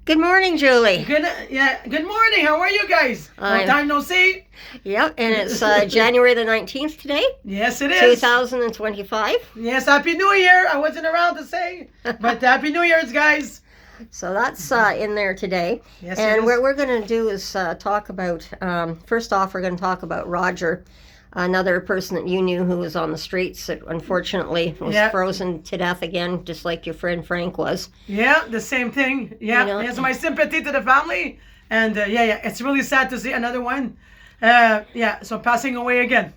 Good morning, Julie. Good morning. How are you guys? Long time no see. Yep, and it's January the 19th today. Yes, it is. 2025. Yes, Happy New Year. I wasn't around to say, but Happy New Year's, guys. So that's in there today. Yes, and what we're going to do is talk about, first off, we're going to talk about Roger, another person that you knew who was on the streets that unfortunately was frozen to death again, just like your friend Frank was. Yeah, the same thing. Yeah, yes, my sympathy to the family. And it's really sad to see another one. So passing away again.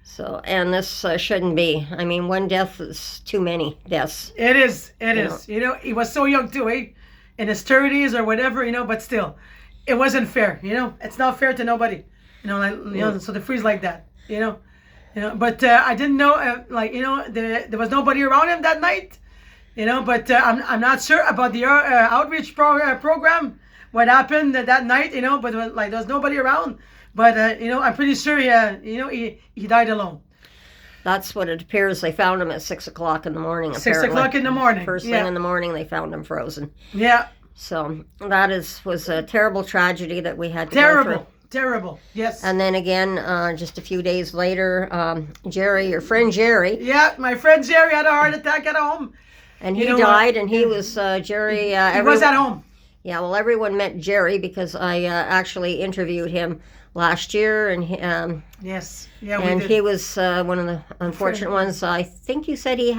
So, and this shouldn't be. I mean, one death is too many deaths. It is. It is. He was so young too, in his 30s or whatever, but still, it wasn't fair. It's not fair to nobody. So to freeze like that, But I didn't know, there was nobody around him that night, But I'm not sure about the outreach program, what happened that night, But there was nobody around. But I'm pretty sure he died alone. That's what it appears. They found him at 6 o'clock in the morning. 6 o'clock in the morning. First thing in the morning, they found him frozen. Yeah. So that was a terrible tragedy that we had to go through. Terrible, yes. And then again, just a few days later, Jerry, your friend Jerry. Yeah, my friend Jerry had a heart attack at home. And he died, and he was, Jerry... he was at home. Yeah, well, everyone met Jerry because I actually interviewed him last year, and yes, and he was one of the unfortunate ones. I think you said he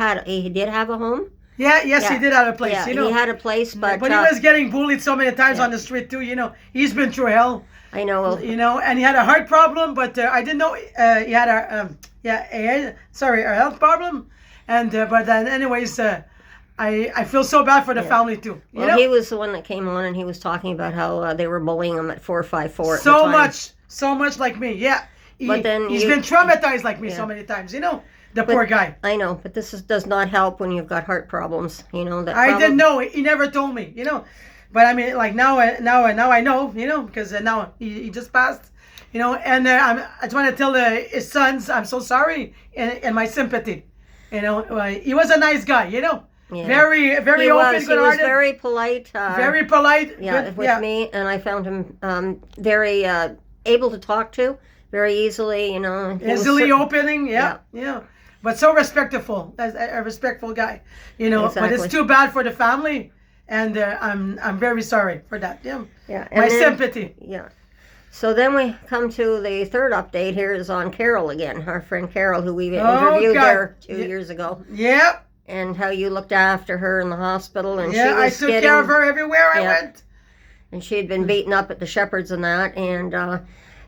did have a home. He did have a place. Yeah, he had a place, but he was getting bullied so many times on the street too. He's been through hell. I know. And he had a heart problem, but I didn't know he had a health problem, and but then anyways. I feel so bad for the family too. Well, he was the one that came on, and he was talking about how they were bullying him at 454. So much like me. Yeah. But then he's been traumatized like me so many times. The poor guy. I know, but this does not help when you've got heart problems. I didn't know. He never told me. But I mean, like now I know. Because now he just passed. And I just want to tell his sons I'm so sorry and my sympathy. He was a nice guy. Yeah. Very open, good-hearted. He was very polite. Very polite. With me, and I found him very able to talk to, very easily. Easily opening. Yeah. But so respectful, as a respectful guy. Exactly. But it's too bad for the family, and I'm very sorry for that. Yeah. My sympathy. Yeah. So then we come to the third update. Here is on Carol again, our friend Carol, who we interviewed there 2 years ago. Yeah. And how you looked after her in the hospital, and I took care of her everywhere I went. And she had been beaten up at the Shepherds and that, and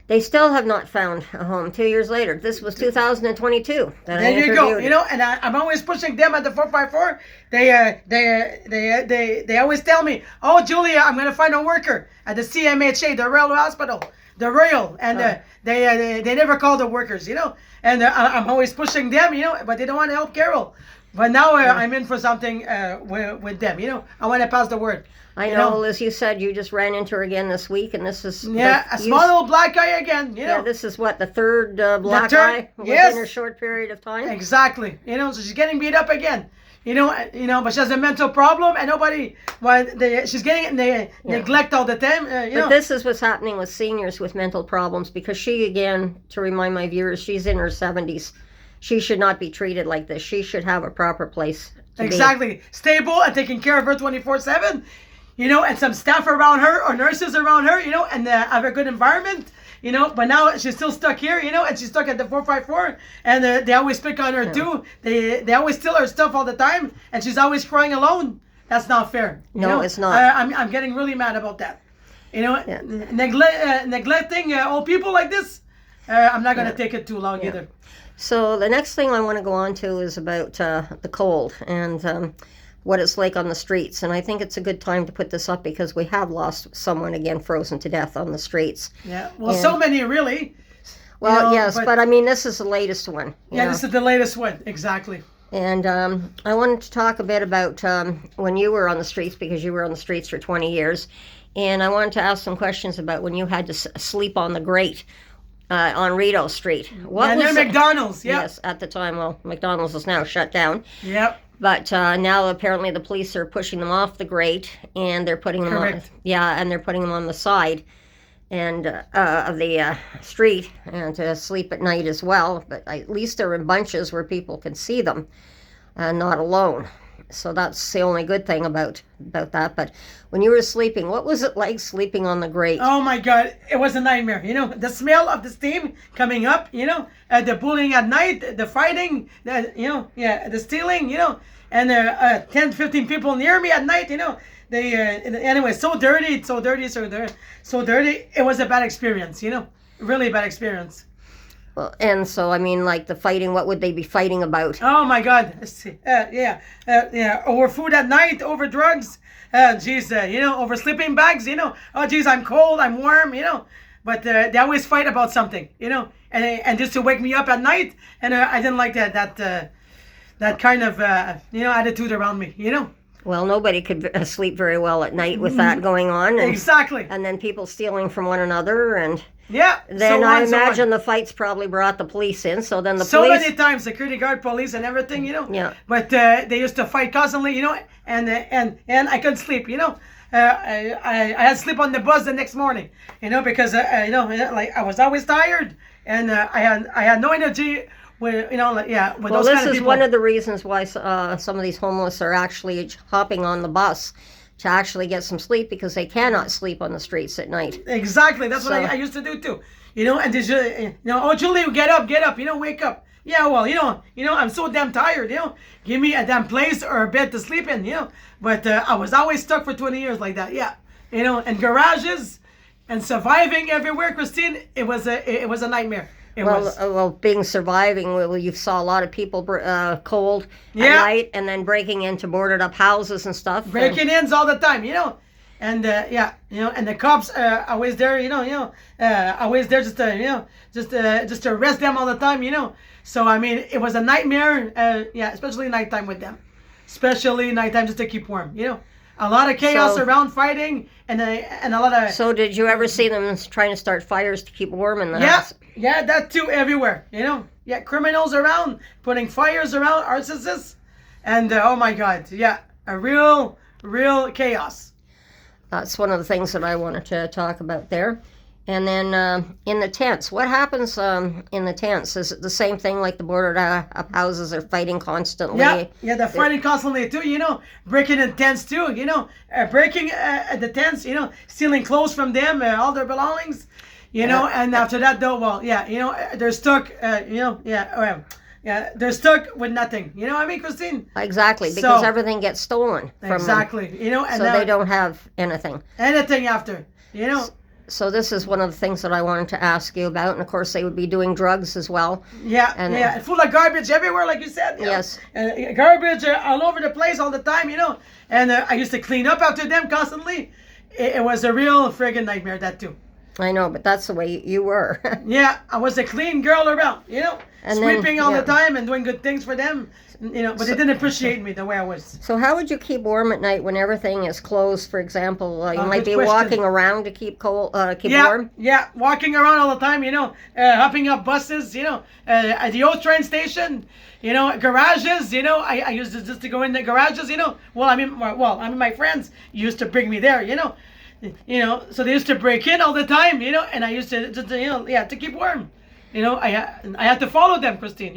they still have not found a home 2 years later. This was 2022 that I interviewed. There you go. And I'm always pushing them at the 454. They always tell me, "Oh, Julia, I'm gonna find a worker at the CMHA, the Royal Hospital, the Royal," and they never call the workers, And I'm always pushing them, but they don't want to help Carol. But now I'm in for something with them, I want to pass the word. I know, as you said, you just ran into her again this week, and this is... a small little black guy again, Yeah, this is what, the third black guy within a short period of time? Exactly. So she's getting beat up again. But she has a mental problem, and she's getting neglect all the time. But this is what's happening with seniors with mental problems, because she, again, to remind my viewers, she's in her 70s. She should not be treated like this. She should have a proper place to be. Stable and taking care of her 24/7, and some staff around her or nurses around her, and have a good environment, But now she's still stuck here, and she's stuck at the 454, and they always pick on her too. They always steal her stuff all the time, and she's always crying alone. That's not fair. No, it's not. I'm getting really mad about that. Neglecting old people like this. I'm not going to take it too long either. So the next thing I want to go on to is about the cold and what it's like on the streets. And I think it's a good time to put this up because we have lost someone again frozen to death on the streets. Yeah, well, so many really. Well, yes, but I mean, this is the latest one. This is the latest one, exactly. And I wanted to talk a bit about when you were on the streets, because you were on the streets for 20 years. And I wanted to ask some questions about when you had to sleep on the grate. On Rideau Street. McDonald's, Yes, at the time. Well, McDonald's is now shut down. Yep. But now apparently the police are pushing them off the grate, and they're putting them Correct. and they're putting them on the side and of the street and to sleep at night as well. But at least they're in bunches where people can see them, not alone. So that's the only good thing about that. But when you were sleeping, what was it like sleeping on the grate? Oh my God, it was a nightmare. The smell of the steam coming up. The bullying at night, the fighting, the stealing. And 10, 15 people near me at night. They anyway, so dirty, so dirty, so dirty. It was a bad experience. Really bad experience. Well, and so I mean, like the fighting, what would they be fighting about? Oh my God, over food at night, over drugs, over sleeping bags, oh geez, I'm cold, I'm warm, but they always fight about something, and just to wake me up at night, and I didn't like that kind of attitude around me, Well, nobody could sleep very well at night with that going on. And, Exactly. And then people stealing from one another, and Yeah. then so I on, so on. imagine the fights probably brought the police in. So then the So police. many times, security guard, police, and everything, Yeah. But they used to fight constantly, and I couldn't sleep, I had to sleep on the bus the next morning, because like I was always tired, and I had no energy. With with Well, those this kind of is people. one of the reasons why some of these homeless are actually hopping on the bus to actually get some sleep, because they cannot sleep on the streets at night. Exactly. That's what So- I used to do too. And just, oh Julie, get up, wake up. Yeah, well, I'm so damn tired. Give me a damn place or a bed to sleep in. But I was always stuck for 20 years like that. Yeah, and garages, and surviving everywhere, Christine. It was a nightmare. It was. Well, being surviving, you saw a lot of people cold Yeah. at night, and then breaking into boarded up houses and stuff. and- Breaking ins all the time, and and the cops always there, always there just to just to arrest them all the time, So I mean, it was a nightmare, especially nighttime with them, especially nighttime just to keep warm, A lot of chaos So- around fighting, and a lot of So did you ever see them trying to start fires to keep warm in the house? yeah, that too everywhere, criminals around putting fires around, arsonists, and oh my God, a real chaos. That's one of the things that I wanted to talk about there. And then in the tents, what happens in the tents? Is it the same thing like the boarded up houses are fighting constantly? Yeah, they're fighting constantly too, breaking in tents too, breaking the tents, stealing clothes from them, all their belongings, and after that though, well, they're stuck, they're stuck with nothing, you know what I mean, Christine? Exactly, because So- everything gets stolen from them. Exactly, and So now they don't have anything. anything after, So this is one of the things that I wanted to ask you about. And of course, they would be doing drugs as well. And- full of garbage everywhere, like you said. Yes. Garbage all over the place all the time, And I used to clean up after them constantly. It was a real friggin' nightmare, that too. I know, but that's the way you were. Yeah, I was a clean girl around, And then- sweeping all yeah. the time and doing good things for them, but they didn't appreciate me the way I was. So how would you keep warm at night when everything is closed? For example, you might good be question. walking around to keep keep Yeah, warm. yeah, walking around all the time, hopping up buses, at the old train station, garages, I used to just to go in the garages, my friends used to bring me there, so they used to break in all the time, and I used to just, to keep warm, I had to follow them, Christine,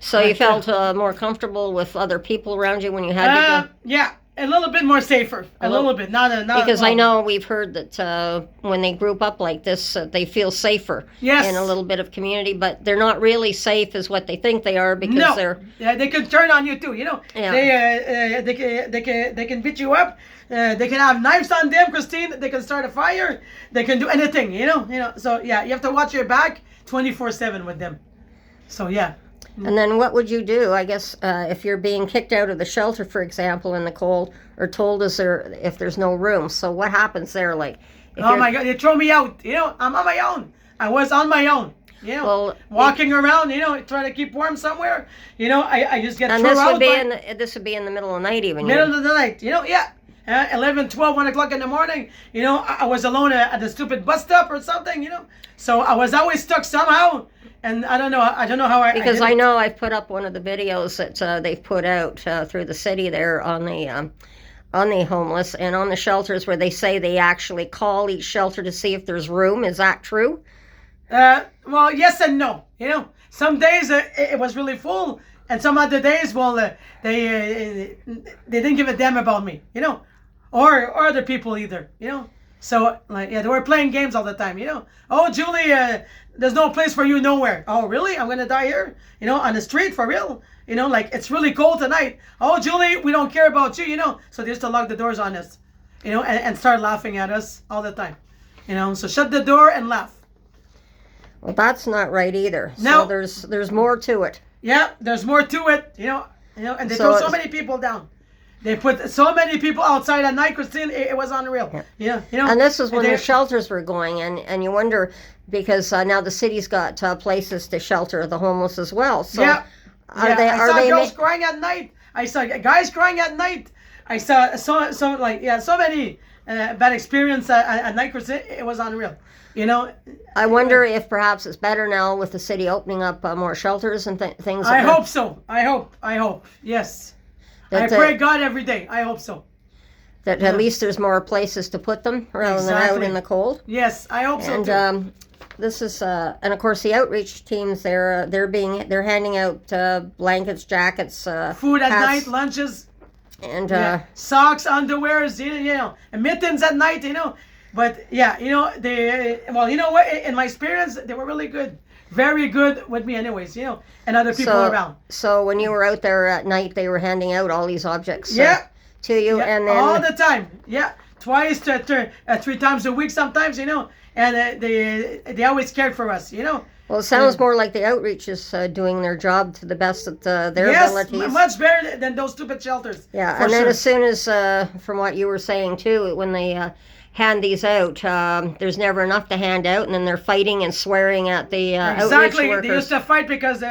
So you felt more comfortable with other people around you when you had to go? Yeah, a little bit more safer, a little bit, not Because I well, know we've heard that when they group up like this, they feel safer Yes. in a little bit of community, but they're not really safe as what they think they are because No, they're they can turn on you too. Yeah. They can beat you up. They can have knives on them, Christine. They can start a fire. They can do anything. So you have to watch your back 24/7 with them. So yeah. And then what would you do? I guess if you're being kicked out of the shelter, for example, in the cold, or told if there's no room. So what happens there? Like, if Oh you're- my God, they throw me out. I'm on my own. I was on my own. Well, walking around, trying to keep warm somewhere. I just get and thrown this out would be by this would be in the middle of the night even. middle of the night. Yeah. 11, 12, 1 o'clock in the morning. You know, I was alone at the stupid bus stop or something, you know. So I was always stuck somehow. And I don't know how I... Because I know I've put up one of the videos that they've put out through the city there on the homeless and on the shelters where they say they actually call each shelter to see if there's room. Is that true? Well, yes and no. You know, some days it was really full, and some other days, well, they didn't give a damn about me, you know, or other people either, you know. So like, yeah, they were playing games all the time, you know. Oh, Julie, there's no place for you nowhere. Oh, really? I'm gonna die here, you know, on the street for real. You know, like it's really cold tonight. Oh, Julie, we don't care about you, you know. So they used to lock the doors on us, you know, and start laughing at us all the time, you know. So shut the door and laugh. Well, that's not right either. No. So there's more to it. Yeah, there's more to it, you know, and they throw so many people down. They put so many people outside at night, Christine. It was unreal. Yeah, you know. And this is when the shelters were going, and you wonder because now the city's got places to shelter the homeless as well. So yeah, I saw they girls crying at night. I saw guys crying at night. I saw so many bad experience at night, Christine. It was unreal. You know, I wonder if perhaps it's better now with the city opening up more shelters and things. I hope so. I hope. Yes. I pray God every day. I hope so. That at least there's more places to put them rather than out in the cold. Yes, I hope so too. And this is and of course the outreach teams they're handing out blankets, jackets, food at hats, night, lunches, and socks, underwears, you know, and mittens at night, you know. But yeah, you know, you know what? In my experience, they were really good. Very good with me anyways, you know, and other people around. So when you were out there at night, they were handing out all these objects to you, and then... all the time. Yeah, twice to 3 times a week sometimes, you know, and they always cared for us, you know. Well, it sounds more like the outreach is doing their job to the best of their abilities. Yes, much better than those stupid shelters. Yeah, and then as soon as, from what you were saying too, when they... hand these out. There's never enough to hand out, and then they're fighting and swearing at the outreach workers. They used to fight because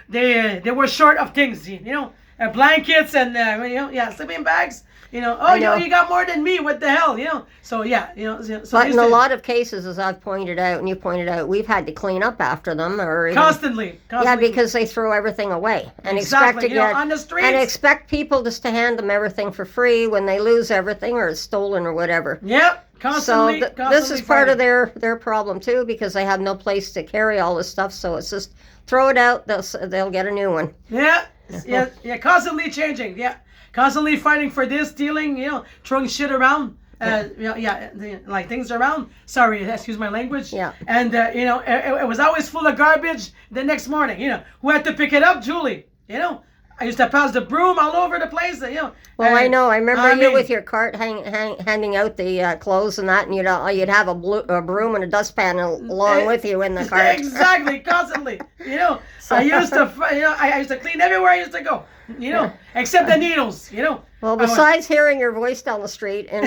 they were short of things, you know, blankets and you know, sleeping bags. You know, you got more than me. What the hell, you know? So yeah, you know. So but in a lot of cases, as I've pointed out and you pointed out, we've had to clean up after them, or even, constantly. Yeah, because they throw everything away and expect to get on the streets and expect people just to hand them everything for free when they lose everything or it's stolen or whatever. Yep. Constantly, so this is part of their problem too, because they have no place to carry all this stuff. So it's just throw it out. They'll get a new one. Yeah, yeah. Constantly changing. Yeah, constantly fighting for this, stealing. You know, throwing shit around. Like things around. Sorry, excuse my language. Yeah. And you know, it was always full of garbage the next morning. You know, who had to pick it up? Julie. You know. I used to pass the broom all over the place, you know. Well, I know. I remember you with your cart handing out the clothes and that, and you'd have a broom and a dustpan along with you in the cart. Exactly, constantly. You know, I used to clean everywhere I used to go. You know, except the needles. You know. Well, besides hearing your voice down the street and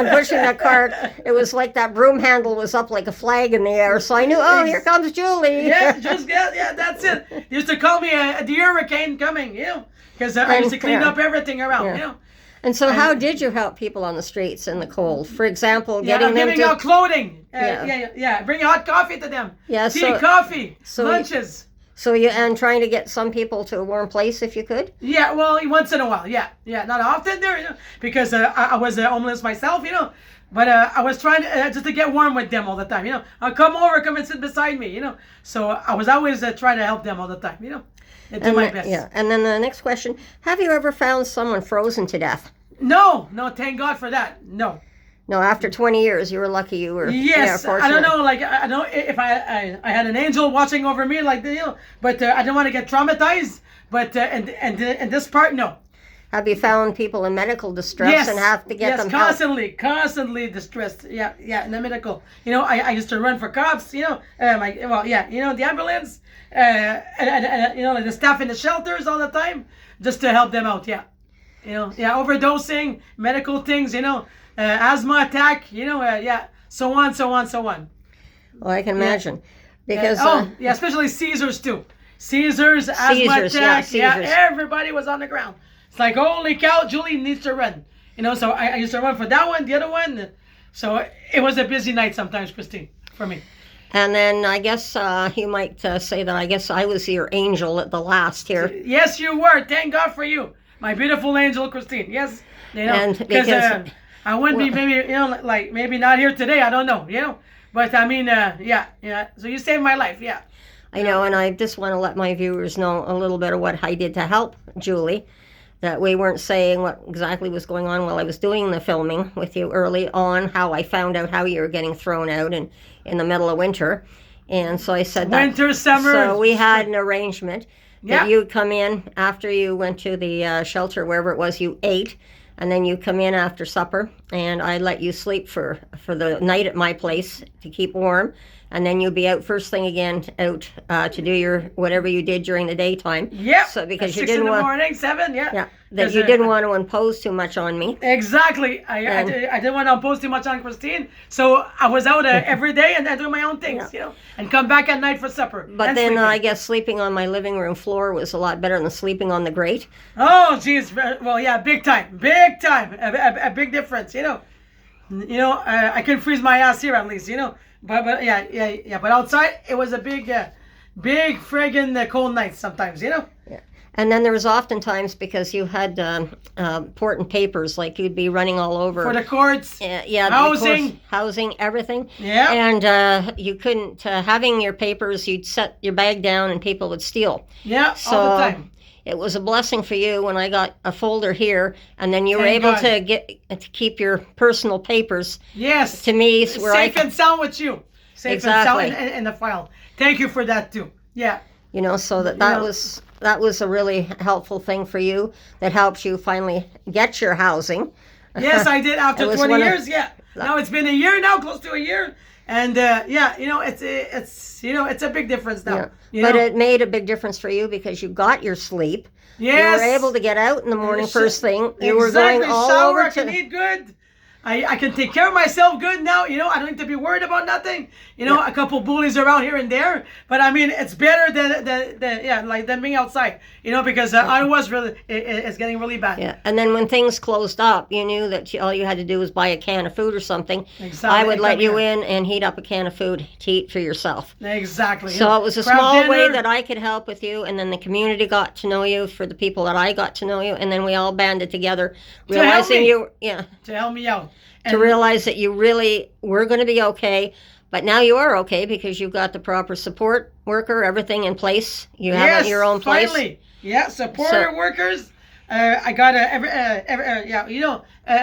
pushing the cart, it was like that broom handle was up like a flag in the air. So I knew, here comes Julie. Yeah, that's it. They used to call me the hurricane coming, you know, because I used to clean up everything around, you know. And so how did you help people on the streets in the cold? For example, giving out clothing. Bring hot coffee to them. Yeah, tea, coffee, lunches. So trying to get some people to a warm place if you could? Yeah, well, once in a while, yeah. Not often there, you know, because I was homeless myself, you know. But I was trying just to get warm with them all the time, you know. Come over, come and sit beside me, you know. So I was always trying to help them all the time, you know. And do my best. Yeah, and then the next question, have you ever found someone frozen to death? No, thank God for that, no. No, after 20 years, you were lucky you were. Yes, fortunate. I don't know, like, I don't know if I had an angel watching over me, like, you know, but I don't want to get traumatized, but, and this part, no. Have you found people in medical distress and have to get them help? Yes, constantly distressed, yeah, in the medical. You know, I used to run for cops, you know, you know, the ambulance, and you know, like the staff in the shelters all the time, just to help them out, yeah. You know, overdosing, medical things, you know, asthma attack, you know, so on. Well, I can imagine. Because especially Caesars too. Caesars, asthma attack, Caesars. Everybody was on the ground. It's like, holy cow, Julie needs to run. You know, so I used to run for that one, the other one. So it was a busy night sometimes, Christine, for me. And then I guess you might say that I guess I was your angel at the last here. Yes, you were. Thank God for you, my beautiful angel, Christine. Yes, you know, And because I wouldn't be maybe, you know, like maybe not here today. I don't know, you know. But I mean, yeah. So you saved my life, yeah. I know, and I just want to let my viewers know a little bit of what I did to help Julie. That we weren't saying what exactly was going on while I was doing the filming with you early on, how I found out how you were getting thrown out in the middle of winter. And so I said that. Winter, summer. So we had an arrangement Yeah. that you'd come in after you went to the shelter, wherever it was, you ate. And then you come in after supper, and I'd let you sleep for the night at my place to keep warm. And then you'd be out first thing again, out to do your whatever you did during the daytime. Yep. So because At you 6 didn't in the want, morning, 7, yeah. yeah, that you didn't want to impose too much on me. Exactly. I didn't want to impose too much on Christine, so I was out every day and I do my own things, you know, and come back at night for supper. But and then sleeping. I guess sleeping on my living room floor was a lot better than sleeping on the grate. Oh, geez. Well, yeah, big time, a big difference, you know. I can freeze my ass here at least, you know. But yeah. But outside, it was a big friggin' cold night sometimes, you know. Yeah. And then there was oftentimes, because you had important papers, like you'd be running all over. For the courts, yeah, housing. Housing, everything. Yeah. And you couldn't, having your papers, you'd set your bag down and people would steal. Yeah, So all the time. it was a blessing for you when I got a folder here, and then you were Thank able God. to keep your personal papers Yes. to me, where I Safe and sound with you. Safe Exactly. and sound in the file. Thank you for that too. Yeah. so that Yeah. was a really helpful thing for you, that helps you finally get your housing. Yes, I did after It was 20 one of- years. Yeah. Now it's been a year now, close to a year, and yeah, it's a big difference now. Yeah. You But know? it made a big difference for you because you got your sleep. Yes. You were able to get out in the morning Sh- first thing. You were exactly. going all Shower, over I can to. eat good. I can take care of myself good now. You know, I don't need to be worried about nothing. You know, a couple bullies around here and there, but I mean, it's better than being outside. You know, because Ottawa's really it's getting really bad. Yeah, and then when things closed up, you knew that all you had to do was buy a can of food or something. Exactly. I would let Come you here. in and heat up a can of food to eat for yourself. Exactly. So it was a Crab small way dinner. that I could help with you, and then the community got to know you for the people that I got to know you, and then we all banded together, To help realizing me. to help me out. realize that you really were going to be okay. But now you are okay because you've got the proper support worker, everything in place. You have your own place. Finally. Yeah, supporter workers. I got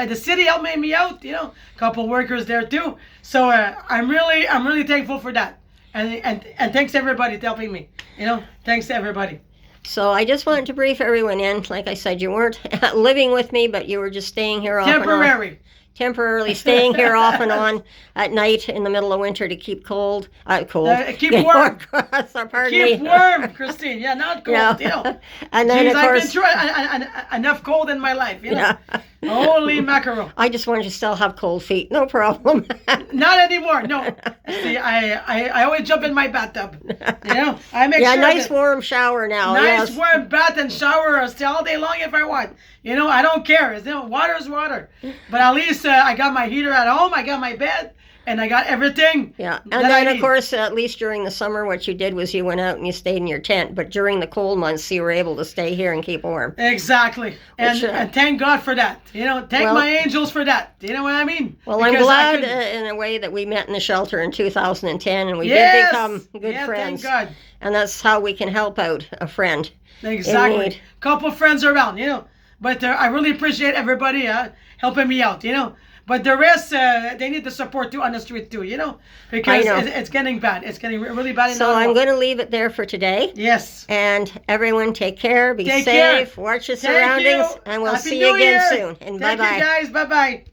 the city helped me out. You know, a couple workers there too. So I'm really thankful for that. And thanks to everybody for helping me. You know, thanks to everybody. So I just wanted to brief everyone in. Like I said, you weren't living with me, but you were just staying here off and on. Temporarily staying here off and on at night in the middle of winter to keep cold. Keep warm. Pardon Keep me. warm, Christine. Yeah, not cold. Yeah. You know. And then, Jeez, of I've been course, through enough cold in my life. You know. yeah. Holy mackerel. I just wanted you to still have cold feet. No problem. Not anymore. No. See, I always jump in my bathtub. You know, I make Yeah, sure. nice that- warm shower now. Nice yes. warm bath and shower stay all day long if I want. You know, I don't care. Water is water. But at least I got my heater at home. I got my bed. And I got everything. Yeah, and that I then of need. course, at least during the summer, what you did was you went out and you stayed in your tent. But during the cold months, you were able to stay here and keep warm. Exactly. And thank God for that. You know, thank my angels for that. You know what I mean? Well, Because I'm glad I couldn't- in a way that we met in the shelter in 2010, and we did Yes! become good friends. Thank God. And that's how we can help out a friend. Exactly. need. Couple friends around, you know. But I really appreciate everybody helping me out, you know. But the rest, they need the support too on the street too, you know. Because I know. it's getting bad. It's getting really bad in So Ottawa. I'm going to leave it there for today. Yes. And everyone, take care, be Take care. safe, watch your Thank surroundings, you. and we'll Happy see New you again Year. soon. And Thank bye-bye. you guys. Bye-bye.